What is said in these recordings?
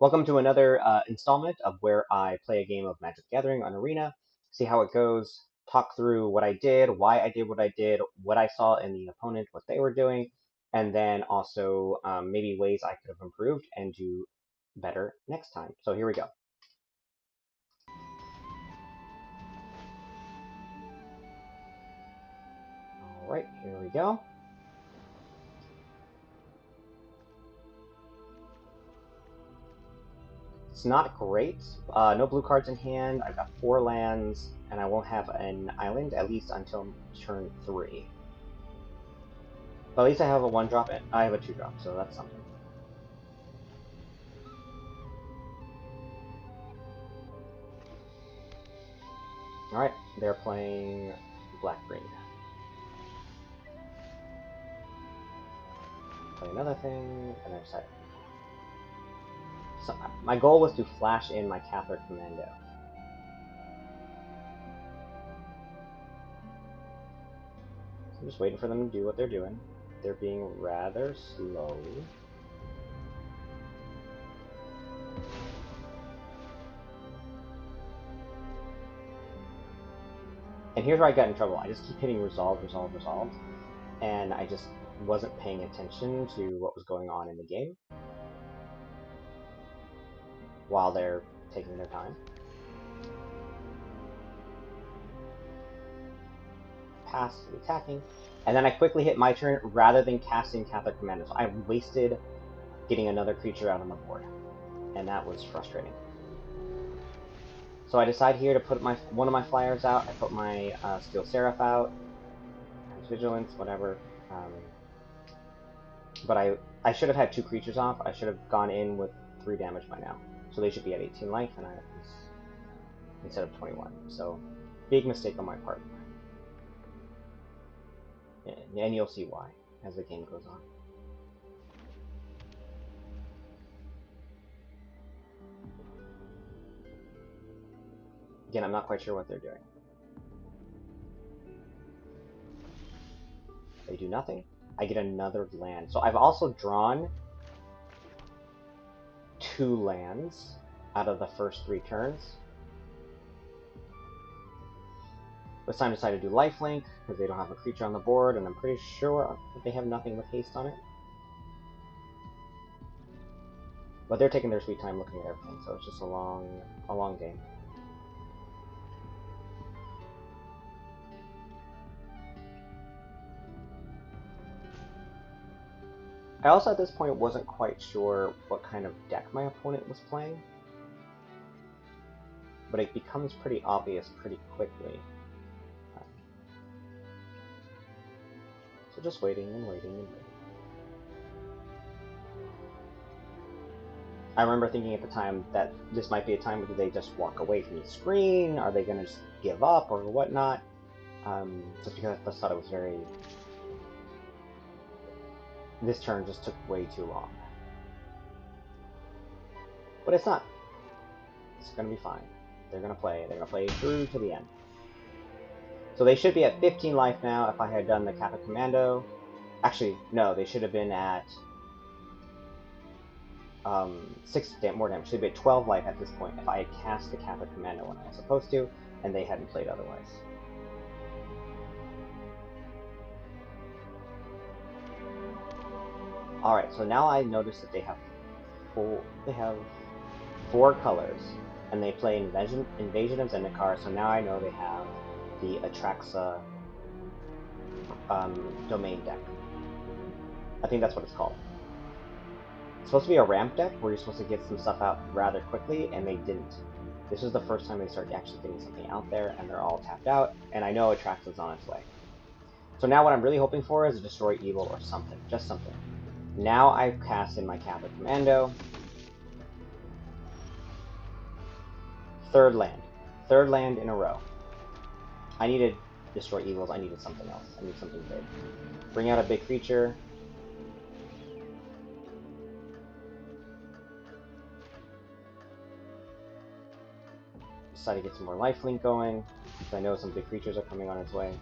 Welcome to another installment of where I play a game of Magic the Gathering on Arena, see how it goes, talk through what I did, why I did what I saw in the opponent, what they were doing, and then also maybe ways I could have improved and do better next time. So here we go. All right, here we go. It's not great. No blue cards in hand. I've got 4 lands, and I won't have an island at least until turn 3. But at least I have a 1-drop. I have a 2-drop, so that's something. Alright, they're playing black-green. Play another thing, and then decide. So my goal was to flash in my Catholic Commando. So I'm just waiting for them to do what they're doing. They're being rather slow. And here's where I got in trouble. I just keep hitting resolve, resolve, resolve, and I just wasn't paying attention to what was going on in the game while they're taking their time. Pass, attacking, and then I quickly hit my turn rather than casting Catholic Commando. So I wasted getting another creature out on the board, and that was frustrating. So I decide here to put one of my flyers out. I put my Steel Seraph out, Vigilance, whatever. But I should have had 2 creatures off. I should have gone in with 3 damage by now. So they should be at 18 life, and instead of 21. So big mistake on my part. And you'll see why as the game goes on. Again, I'm not quite sure what they're doing. They do nothing. I get another land. So I've also drawn 2 lands out of the first 3 turns. This time I decided to do lifelink because they don't have a creature on the board, and I'm pretty sure that they have nothing with haste on it. But they're taking their sweet time looking at everything, so it's just a long game. I also at this point wasn't quite sure what kind of deck my opponent was playing, but it becomes pretty obvious pretty quickly. So just waiting and waiting and waiting. I remember thinking at the time that this might be a time where they just walk away from the screen. Are they going to just give up or whatnot? Just because I just thought it was very... This turn just took way too long. But it's not. It's going to be fine. They're going to play. They're going to play through to the end. So they should be at 15 life now if I had done the Catholic Commando. Actually, no, they should have been at 6 more damage. Should be at 12 life at this point if I had cast the Catholic Commando when I was supposed to, and they hadn't played otherwise. Alright, so now I notice that they have 4 colors, and they play Invasion of Zendikar, so now I know they have the Atraxa domain deck. I think that's what it's called. It's supposed to be a ramp deck where you're supposed to get some stuff out rather quickly, and they didn't. This is the first time they started actually getting something out there, and they're all tapped out, and I know Atraxa's on its way. So now what I'm really hoping for is a Destroy Evil or something, just something. Now I've cast in my Catholic Commando. Third land in a row. I needed Destroy Evils, I needed something else. I need something big. Bring out a big creature. Decide to get some more lifelink going, because I know some big creatures are coming on its way.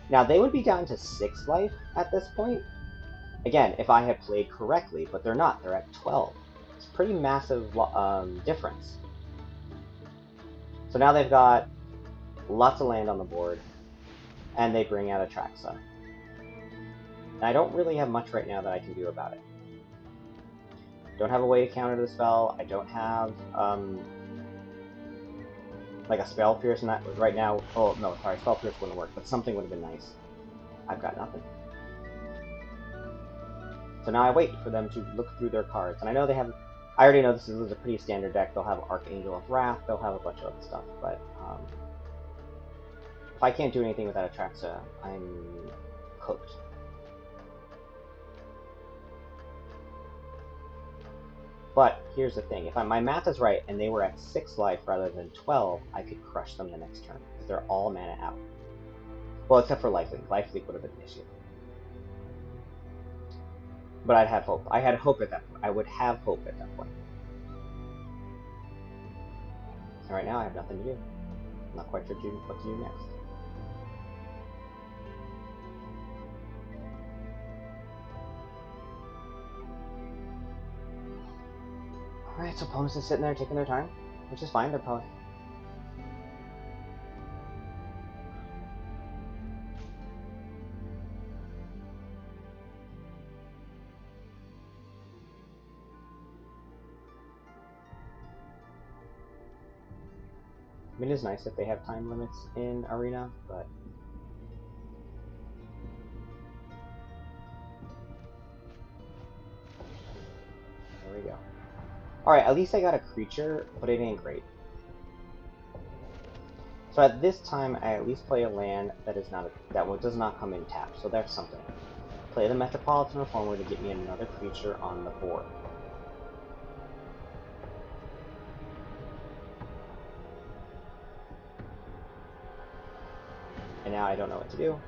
Now, they would be down to 6 life at this point. Again, if I had played correctly, but they're not. They're at 12. It's a pretty massive difference. So now they've got lots of land on the board, and they bring out Atraxa. And I don't really have much right now that I can do about it. Don't have a way to counter the spell. I don't have like a Spell Pierce, and that right now. Oh no, sorry, Spell Pierce wouldn't work, but something would have been nice. I've got nothing. So now I wait for them to look through their cards, and I know they have. I already know this is a pretty standard deck. They'll have Archangel of Wrath. They'll have a bunch of other stuff, but if I can't do anything without Atraxa, I'm cooked. But here's the thing: if my math is right, and they were at 6 life rather than 12, I could crush them the next turn because they're all mana out. Well, except for Lifelink. Lifelink would have been an issue. But I'd have hope. I had hope at that point. I would have hope at that point. And right now, I have nothing to do. I'm not quite sure what to do next. Alright, so opponents are sitting there taking their time, which is fine. They're probably... I mean, it is nice if they have time limits in Arena, but... There we go. Alright, at least I got a creature, but it ain't great. So at this time, I at least play a land that is not does not come in tapped, so that's something. Play the Metropolitan Reformer to get me another creature on the board. And now I don't know what to do.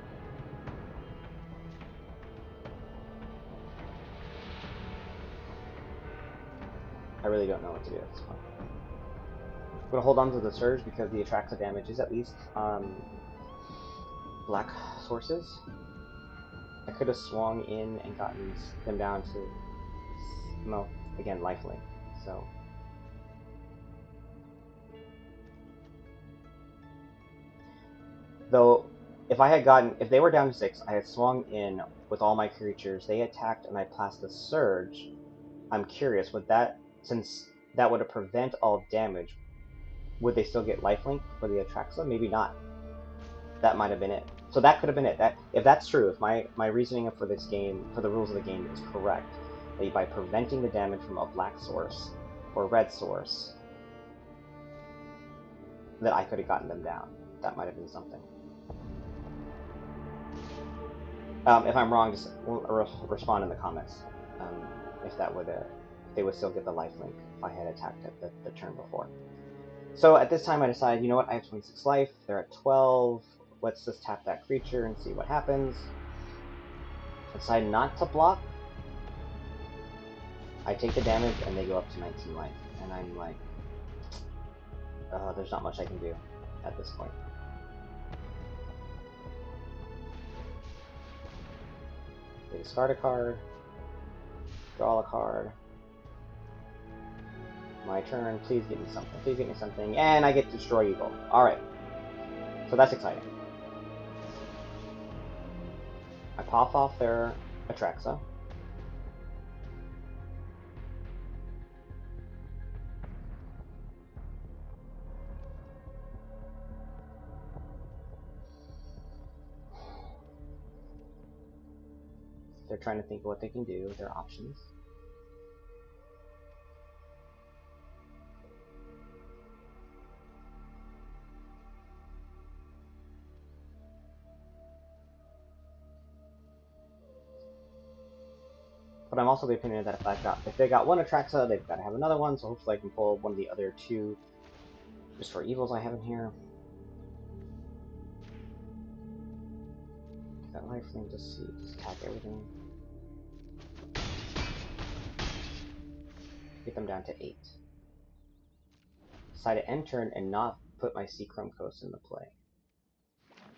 I really don't know what to do at this point. I'm going to hold on to the Surge because the Atraxa damage is at least black sources. I could have swung in and gotten them down to, well, again, lifelink. So, though, if they were down to 6, I had swung in with all my creatures, they attacked, and I passed a Surge. I'm curious, since that would have prevent all damage, would they still get lifelink for the Atraxa? Maybe not. That might have been it. So that could have been it. If that's true, if my reasoning for this game, for the rules of the game, is correct, that by preventing the damage from a black source or red source, that I could have gotten them down. That might have been something. If I'm wrong, just respond in the comments. If they would still get the lifelink if I had attacked it the turn before. So at this time, I decided, you know what? I have 26 life. They're at 12. Let's just tap that creature and see what happens. I decide not to block. I take the damage, and they go up to 19 life. And I'm like, there's not much I can do at this point. They discard a card, draw a card. My turn, please give me something, please give me something, and I get Destroy Evil. Alright. So that's exciting. I pop off their Atraxa. They're trying to think of what they can do, their options. But I'm also the opinion that if they got one Atraxa, they've got to have another one, so hopefully I can pull one of the other 2 Destroy Evils I have in here. Get that lifelink, just attack everything. Get them down to 8. Decide to end turn and not put my Seachrome Coast into play.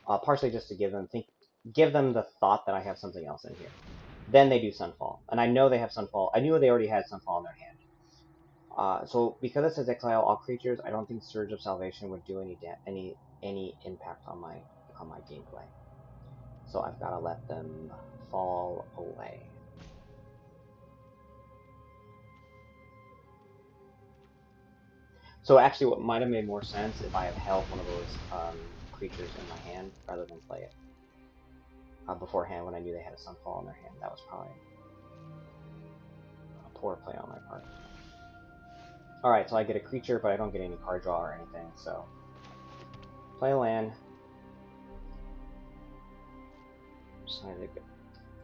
Partially just to give them the thought that I have something else in here. Then they do Sunfall, and I know they have Sunfall. I knew they already had Sunfall in their hand, So because it says exile all creatures, I don't think Surge of Salvation would do any impact on my gameplay. So I've got to let them fall away. So actually, what might have made more sense if I had held one of those creatures in my hand rather than play it beforehand when I knew they had a Sunfall in their hand. That was probably a poor play on my part. Alright, so I get a creature, but I don't get any card draw or anything, so play a land.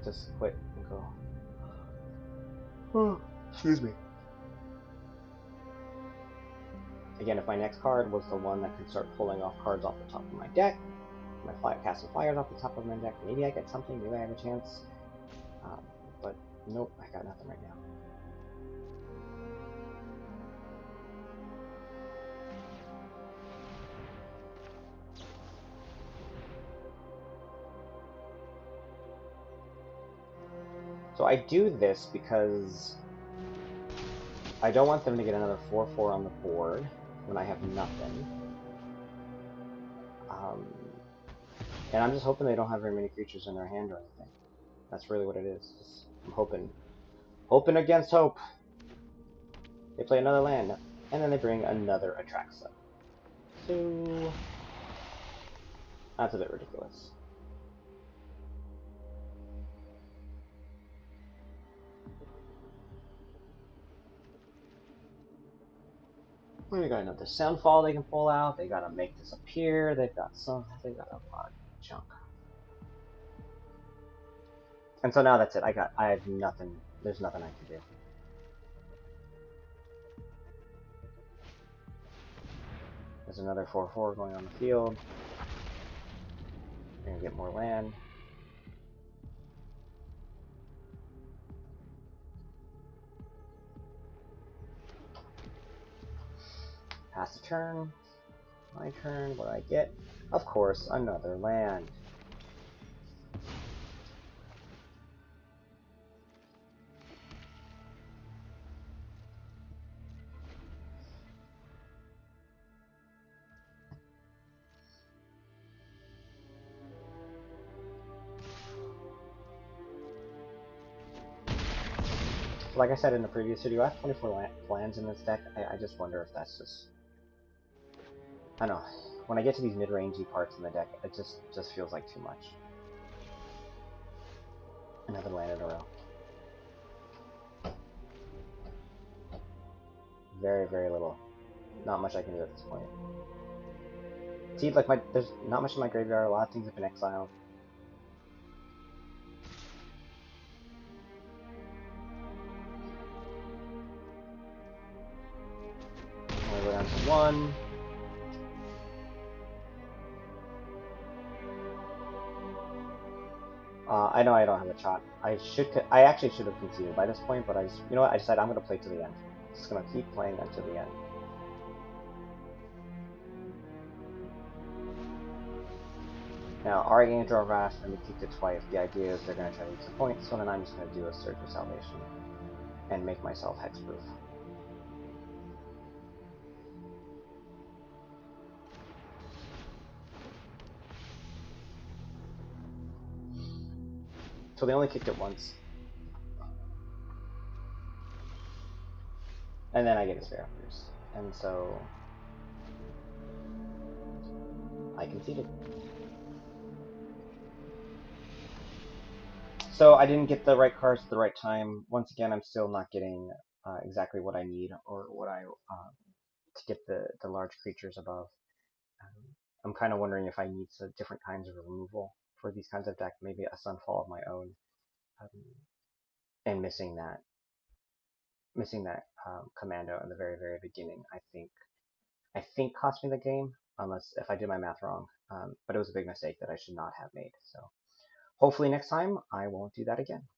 Just quit and go. Oh, excuse me. Again, if my next card was the one that could start pulling off cards off the top of my deck, casting flyers off the top of my deck, maybe I get something, maybe I have a chance. But nope, I got nothing right now. So I do this because I don't want them to get another 4/4 on the board when I have nothing. And I'm just hoping they don't have very many creatures in their hand or anything. That's really what it is. Just, I'm hoping against hope. They play another land, and then they bring another Atraxa. So that's a bit ridiculous. Well, they got another Soundfall they can pull out. They gotta make this appear. They've got a lot of junk. And so now that's it. I have nothing. There's nothing I can do. There's another 4/4 going on the field. We're gonna get more land. Pass the turn. My turn. What do I get? Of course, another land. Like I said in the previous video, I have 24 lands in this deck. I just wonder if that's just... I don't know. When I get to these mid-rangey parts in the deck, it just feels like too much. Another land in a row. Very, very little. Not much I can do at this point. See, like there's not much in my graveyard. A lot of things have been exiled. I'm gonna go down to 1. I know I don't have a shot. I actually should have conceded by this point, but you know what? I decided I'm gonna play to the end. Just gonna keep playing until the end. Now, already gonna draw Wrath, and we kicked it twice. The idea is they're gonna try to get some points, so then I'm just gonna do a Surge of Salvation and make myself hexproof. So they only kicked it once. And then I get a Spare Pierce. And so I conceded. So I didn't get the right cards at the right time. Once again, I'm still not getting exactly what I need or what I to get the large creatures above. I'm kind of wondering if I need some different kinds of removal for these kinds of decks, maybe a Sunfall of my own, um, and missing that commando in the very, very beginning. I think cost me the game, unless if I did my math wrong. But it was a big mistake that I should not have made. So hopefully next time I won't do that again.